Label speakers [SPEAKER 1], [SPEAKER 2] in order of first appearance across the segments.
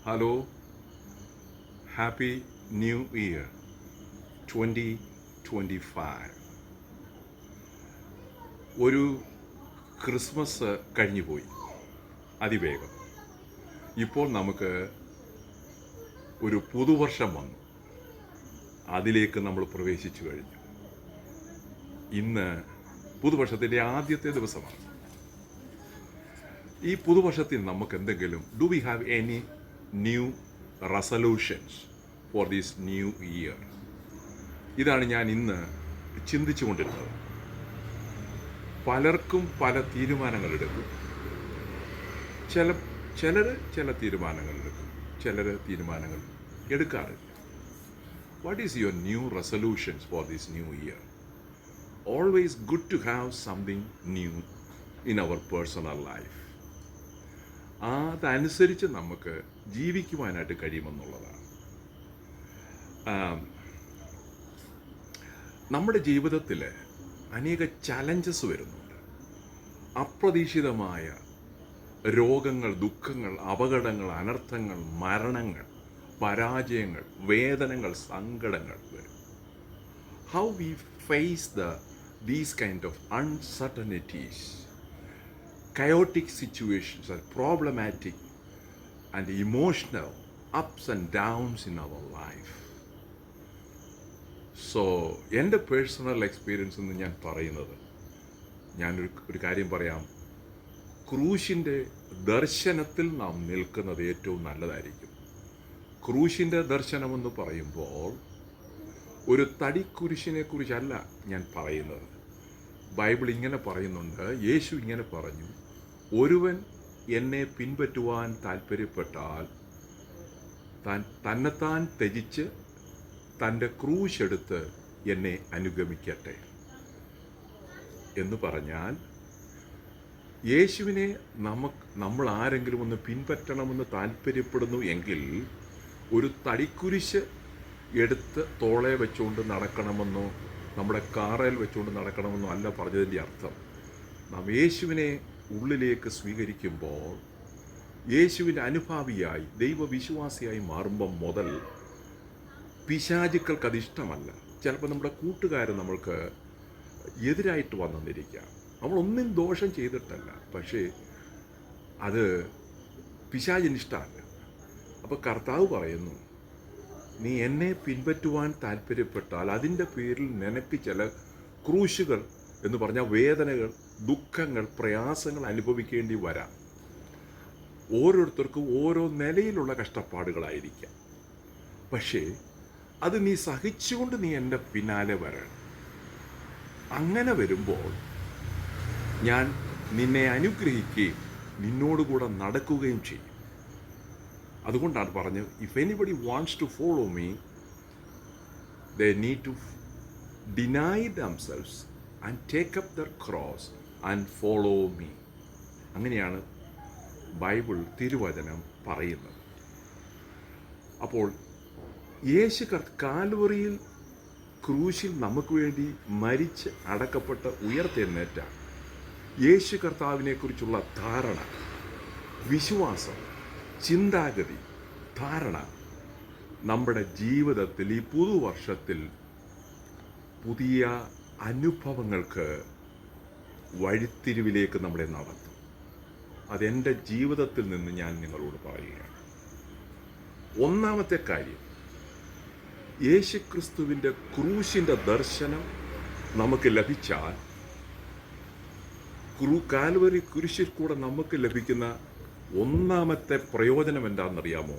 [SPEAKER 1] Hello, happy new year 2025. ഒരു Christmas കഴിഞ്ഞുപോയി അതിവേഗം. ഇപ്പോൾ നമുക്ക് ഒരു പുതുവർഷം വന്നു, അതിലേക്ക് നമ്മൾ പ്രവേശിച്ചു കഴിഞ്ഞു. ഇന്ന് പുതുവർഷത്തിൻ്റെ ആദ്യത്തെ ദിവസമാണ്. ഈ പുതുവർഷത്തിൽ നമുക്ക് എന്തെങ്കിലും do we have any new resolutions for this new year? ഇതാണ് ഞാൻ ഇന്ന് ചിന്തിച്ചു കൊണ്ടിരുന്നത്. പലർക്കും പല തീരുമാനങ്ങൾ എടുക്കും. ചിലർ ചില തീരുമാനങ്ങൾ എടുക്കും, ചിലർ തീരുമാനങ്ങൾ എടുക്കാറില്ല. What is your new resolutions for this new year? Always good to have something new in our personal life. അതനുസരിച്ച് നമുക്ക് ജീവിക്കുവാനായിട്ട് കഴിയുമെന്നുള്ളതാണ്. നമ്മുടെ ജീവിതത്തിൽ അനേക ചലഞ്ചസ് വരുന്നുണ്ട്. അപ്രതീക്ഷിതമായ രോഗങ്ങൾ, ദുഃഖങ്ങൾ, അപകടങ്ങൾ, അനർത്ഥങ്ങൾ, മരണങ്ങൾ, പരാജയങ്ങൾ, വേദനകൾ, സങ്കടങ്ങൾ വരും. How we face these kind of uncertainties, chaotic situations are problematic and emotional ups and downs in our life. So എൻ്റെ പേഴ്സണൽ എക്സ്പീരിയൻസ് എന്ന് ഞാൻ പറയുന്നത്, ഞാനൊരു കാര്യം പറയാം. ക്രൂശിൻ്റെ ദർശനത്തിൽ നാം നിൽക്കുന്നത് ഏറ്റവും നല്ലതായിരിക്കും. ക്രൂശിൻ്റെ ദർശനമെന്ന് പറയുമ്പോൾ ഒരു തടിക്കുരിശിനെ കുറിച്ചല്ല ഞാൻ പറയുന്നത്. ബൈബിൾ ഇങ്ങനെ പറയുന്നുണ്ട്, യേശു ഇങ്ങനെ പറഞ്ഞു, ഒരുവൻ എന്നെ പിൻപറ്റുവാൻ താല്പര്യപ്പെട്ടാൽ തന്നെത്താൻ ത്യജിച്ച് തൻ്റെ ക്രൂശെടുത്ത് എന്നെ അനുഗമിക്കട്ടെ എന്ന് പറഞ്ഞാൽ, യേശുവിനെ നമ്മൾ ആരെങ്കിലും ഒന്ന് പിൻപറ്റണമെന്ന് താല്പര്യപ്പെടുന്നു എങ്കിൽ ഒരു തടിക്കുരിശ് എടുത്ത് തോളെ വെച്ചുകൊണ്ട് നടക്കണമെന്നോ നമ്മുടെ കാറയിൽ വെച്ചുകൊണ്ട് നടക്കണമെന്നോ അല്ല പറഞ്ഞതിൻ്റെ അർത്ഥം. നാം യേശുവിനെ ഉള്ളിലേക്ക് സ്വീകരിക്കുമ്പോൾ, യേശുവിൻ്റെ അനുഭാവിയായി ദൈവവിശ്വാസിയായി മാറുമ്പം മുതൽ പിശാചുക്കൾക്ക് അതിഷ്ടമല്ല. ചിലപ്പോൾ നമ്മുടെ കൂട്ടുകാർ നമ്മൾക്ക് എതിരായിട്ട് വന്നെന്നിരിക്കാം. നമ്മളൊന്നും ദോഷം ചെയ്തിട്ടല്ല, പക്ഷേ അത് പിശാചിന് ഇഷ്ടമല്ല. അപ്പോൾ കർത്താവ് പറയുന്നു, നീ എന്നെ പിൻപറ്റുവാൻ താല്പര്യപ്പെട്ടാൽ അതിൻ്റെ പേരിൽ നിനക്ക് ചില ക്രൂശുകൾ എന്ന് പറഞ്ഞാൽ വേദനകൾ, ദുഃഖങ്ങൾ, പ്രയാസങ്ങൾ അനുഭവിക്കേണ്ടി വരാം. ഓരോരുത്തർക്കും ഓരോ നിലയിലുള്ള കഷ്ടപ്പാടുകളായിരിക്കാം. പക്ഷേ അത് നീ സഹിച്ചുകൊണ്ട് നീ എൻ്റെ പിന്നാലെ വരണം. അങ്ങനെ വരുമ്പോൾ ഞാൻ നിന്നെ അനുഗ്രഹിക്കുകയും നിന്നോടുകൂടെ നടക്കുകയും ചെയ്യും. അതുകൊണ്ടാണ് പറഞ്ഞത്, if anybody wants to follow me, they need to deny themselves and take up their cross and follow me. അങ്ങനെയാണ് ബൈബിൾ തിരുവചനം പറയുന്നത്. അപ്പോൾ യേശു കാൽവറിയിൽ ക്രൂശിൽ നമുക്ക് വേണ്ടി മരിച്ച് അടക്കപ്പെട്ട ഉയർത്തെഴുന്നേറ്റ യേശു കർത്താവിനെക്കുറിച്ചുള്ള ധാരണ, വിശ്വാസം, ചിന്താഗതി, ധാരണ നമ്മുടെ ജീവിതത്തിൽ ഈ പുതുവർഷത്തിൽ പുതിയ അനുഭവങ്ങൾക്ക് വഴിത്തിരിവിലേക്ക് നമ്മളെ നടത്തും. അതെൻ്റെ ജീവിതത്തിൽ നിന്ന് ഞാൻ നിങ്ങളോട് പറയുകയാണ്. ഒന്നാമത്തെ കാര്യം, യേശുക്രിസ്തുവിൻ്റെ ക്രൂശിൻ്റെ ദർശനം നമുക്ക് ലഭിച്ചാൽ, കാൽവരി കുരിശിൽ കൂടെ നമുക്ക് ലഭിക്കുന്ന ഒന്നാമത്തെ പ്രയോജനം എന്താണെന്നറിയാമോ?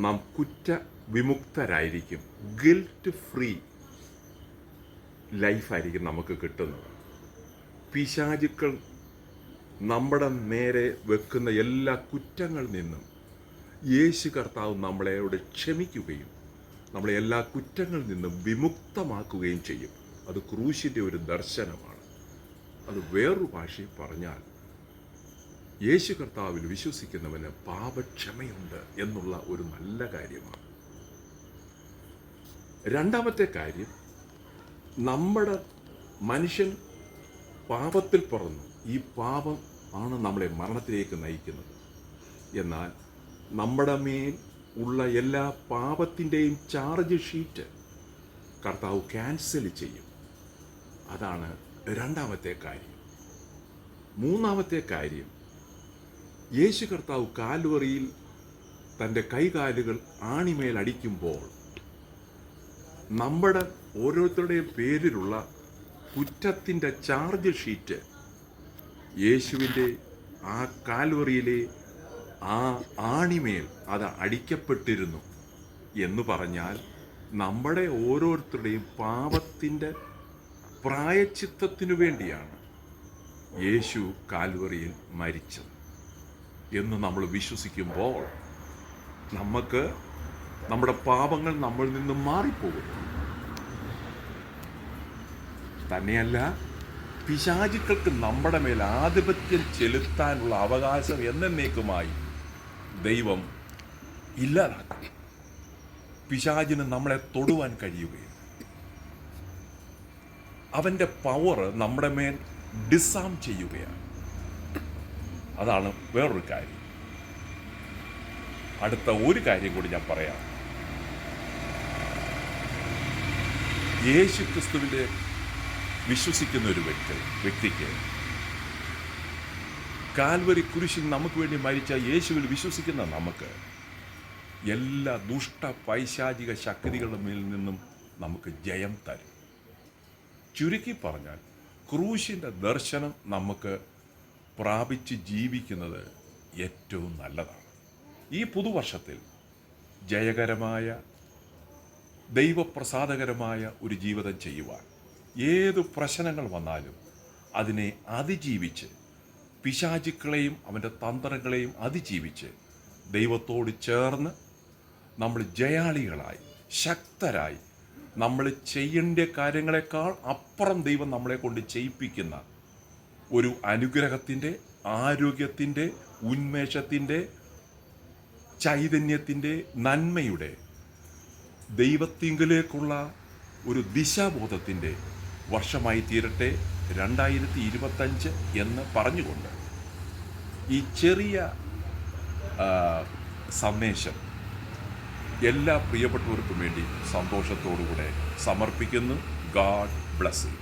[SPEAKER 1] നാം കുറ്റവിമുക്തരായിരിക്കും. ഗിൽറ്റ് ഫ്രീ ലൈഫായിരിക്കും നമുക്ക് കിട്ടുന്നത്. പിശാചുക്കൾ നമ്മുടെ നേരെ വെക്കുന്ന എല്ലാ കുറ്റങ്ങളിൽ നിന്നും യേശു കർത്താവ് നമ്മളോട് ക്ഷമിക്കുകയും നമ്മളെ എല്ലാ കുറ്റങ്ങളിൽ നിന്നും വിമുക്തമാക്കുകയും ചെയ്യും. അത് ക്രൂശിൻ്റെ ഒരു ദർശനമാണ്. അത് വേറൊരു ഭാഷയിൽ പറഞ്ഞാൽ, യേശു കർത്താവിൽ വിശ്വസിക്കുന്നവന് പാപക്ഷമയുണ്ട് എന്നുള്ള ഒരു നല്ല കാര്യമാണ്. രണ്ടാമത്തെ കാര്യം, നമ്മുടെ മനുഷ്യൻ പാപത്തിൽ പിറന്നു. ഈ പാപം ആണ് നമ്മളെ മരണത്തിലേക്ക് നയിക്കുന്നത്. എന്നാൽ നമ്മുടെ മേൽ ഉള്ള എല്ലാ പാപത്തിൻ്റെയും ചാർജ് ഷീറ്റ് കർത്താവ് ക്യാൻസൽ ചെയ്യും. അതാണ് രണ്ടാമത്തെ കാര്യം. മൂന്നാമത്തെ കാര്യം, യേശു കർത്താവ് കാൽവറിയിൽ തൻ്റെ കൈകാലുകൾ ആണിമേൽ അടിക്കുമ്പോൾ നമ്മുടെ ഓരോരുത്തരുടെയും പേരിലുള്ള കുറ്റത്തിൻ്റെ ചാർജ് ഷീറ്റ് യേശുവിൻ്റെ ആ കാൽവറിയിലെ ആ ആണിമേൽ അത് അടിക്കപ്പെട്ടിരുന്നു എന്ന് പറഞ്ഞാൽ നമ്മുടെ ഓരോരുത്തരുടെയും പാപത്തിൻ്റെ പ്രായശ്ചിത്തത്തിനു വേണ്ടിയാണ് യേശു കാൽവറിയിൽ മരിച്ചത് എന്ന് നമ്മൾ വിശ്വസിക്കുമ്പോൾ നമുക്ക് നമ്മുടെ പാപങ്ങൾ നമ്മളിൽ നിന്നും മാറിപ്പോകുന്നു. തന്നെയല്ല, പിശാചുക്കൾക്ക് നമ്മുടെ മേൽ ആധിപത്യം ചെലുത്താനുള്ള അവകാശം എന്നേക്കുമായി ദൈവം ഇല്ലാതാക്കും. പിശാചിന് നമ്മളെ തൊടുവാൻ കഴിയുകയില്ല. അവൻ്റെ പവർ നമ്മുടെ മേൽ ഡിസാം ചെയ്യുകയാണ്. അതാണ് വേറൊരു കാര്യം. അടുത്ത ഒരു കാര്യം കൂടി ഞാൻ പറയാം. യേശു ക്രിസ്തുവിൻ്റെ വിശ്വസിക്കുന്ന ഒരു വ്യക്തിക്ക് കാൽവരി കുരിശിൽ നമുക്ക് വേണ്ടി മരിച്ച യേശുവിൽ വിശ്വസിക്കുന്ന നമുക്ക് എല്ലാ ദുഷ്ട പൈശാചിക ശക്തികളുടെ മേൽ നിന്നും നമുക്ക് ജയം തരും. ചുരുക്കി പറഞ്ഞാൽ ക്രൂശിൻ്റെ ദർശനം നമുക്ക് പ്രാപിച്ച് ജീവിക്കുന്നത് ഏറ്റവും നല്ലതാണ്. ഈ പുതുവർഷത്തിൽ ജയകരമായ ദൈവപ്രസാദകരമായ ഒരു ജീവിതം ചെയ്യുവാൻ ഏതു പ്രശ്നങ്ങൾ വന്നാലും അതിനെ അതിജീവിച്ച്, പിശാചുക്കളെയും അവൻ്റെ തന്ത്രങ്ങളെയും അതിജീവിച്ച് ദൈവത്തോട് ചേർന്ന് നമ്മൾ ജയാളികളായി ശക്തരായി നമ്മൾ ചെയ്യേണ്ട കാര്യങ്ങളെക്കാൾ അപ്പുറം ദൈവം നമ്മളെ കൊണ്ട് ചെയ്യിപ്പിക്കുന്ന ഒരു അനുഗ്രഹത്തിൻ്റെ, ആരോഗ്യത്തിൻ്റെ, ഉന്മേഷത്തിൻ്റെ, ചൈതന്യത്തിൻ്റെ, നന്മയുടെ, ദൈവത്തിങ്കിലേക്കുള്ള ഒരു ദിശാബോധത്തിൻ്റെ വർഷമായി തീരട്ടെ 2025 എന്ന് പറഞ്ഞുകൊണ്ട് ഈ ചെറിയ സന്ദേശം എല്ലാ പ്രിയപ്പെട്ടവർക്കും വേണ്ടി സന്തോഷത്തോടുകൂടെ സമർപ്പിക്കുന്നു. God bless you.